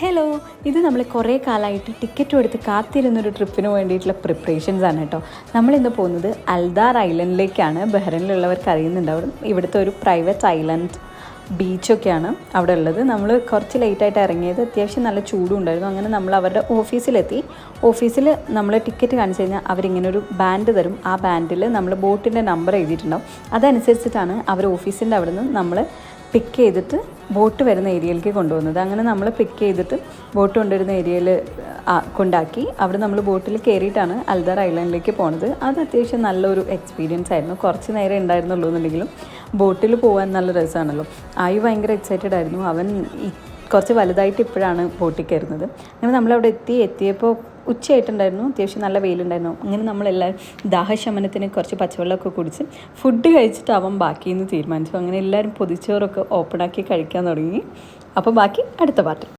Hello, ഇത് നമ്മൾ കുറേ കാലമായിട്ട് ടിക്കറ്റും എടുത്ത് കാത്തിരുന്നൊരു ട്രിപ്പിന് വേണ്ടിയിട്ടുള്ള പ്രിപ്പറേഷൻസ് ആണ് കേട്ടോ. നമ്മളിന്ന് പോകുന്നത് അൽദാർ ഐലൻഡിലേക്കാണ്. ബഹ്റൈനിലുള്ളവർക്ക് അറിയുന്നുണ്ടാവും, ഇവിടുത്തെ ഒരു പ്രൈവറ്റ് ഐലൻഡ് ബീച്ചൊക്കെയാണ് അവിടെ ഉള്ളത്. നമ്മൾ കുറച്ച് ലേറ്റായിട്ട് ഇറങ്ങിയത്, അത്യാവശ്യം നല്ല ചൂടും ഉണ്ടായിരുന്നു. അങ്ങനെ നമ്മൾ അവരുടെ ഓഫീസിലെത്തി. ഓഫീസിൽ നമ്മൾ ടിക്കറ്റ് കാണിച്ചു കഴിഞ്ഞാൽ അവരിങ്ങനെ ഒരു ബാൻഡ് തരും. ആ ബാൻഡിൽ നമ്മൾ ബോട്ടിൻ്റെ നമ്പർ എഴുതിയിട്ടുണ്ടാവും. അതനുസരിച്ചിട്ടാണ് അവർ ഓഫീസിൻ്റെ അവിടെ നിന്ന് നമ്മൾ പിക്ക് ചെയ്തിട്ട് ബോട്ട് വരുന്ന ഏരിയയിലേക്ക് കൊണ്ടുപോകുന്നത്. അങ്ങനെ നമ്മൾ പിക്ക് ചെയ്തിട്ട് ബോട്ട് കൊണ്ടുവരുന്ന ഏരിയയിൽ കൊണ്ടാക്കി അവിടെ നമ്മൾ ബോട്ടിൽ കയറിയിട്ടാണ് അൽദാർ ഐലൻഡിലേക്ക് പോണത്. അത് അത്യാവശ്യം നല്ലൊരു എക്സ്പീരിയൻസ് ആയിരുന്നു. കുറച്ച് നേരം ഉണ്ടായിരുന്നുള്ളൂ എന്നുണ്ടെങ്കിലും ബോട്ടിൽ പോകാൻ നല്ല രസമാണല്ലോ. ആയി ഭയങ്കര എക്സൈറ്റഡ് ആയിരുന്നു. അവൻ കുറച്ച് വലുതായിട്ട് ഇപ്പോഴാണ് ബോട്ടിൽ കയറുന്നത്. അങ്ങനെ നമ്മളവിടെ എത്തിയപ്പോൾ ഉച്ചയായിട്ടുണ്ടായിരുന്നു. അത്യാവശ്യം നല്ല വെയിലുണ്ടായിരുന്നു. അങ്ങനെ നമ്മളെല്ലാവരും ദാഹശമനത്തിന് കുറച്ച് പച്ചവെള്ളമൊക്കെ കുടിച്ച് ഫുഡ് കഴിച്ചിട്ട് അവൻ ബാക്കിയെന്ന് തീരുമാനിച്ചു. അങ്ങനെ എല്ലാവരും പൊതിച്ചോറൊക്കെ ഓപ്പണാക്കി കഴിക്കാൻ തുടങ്ങി. അപ്പോൾ ബാക്കി അടുത്ത പാർട്ട്.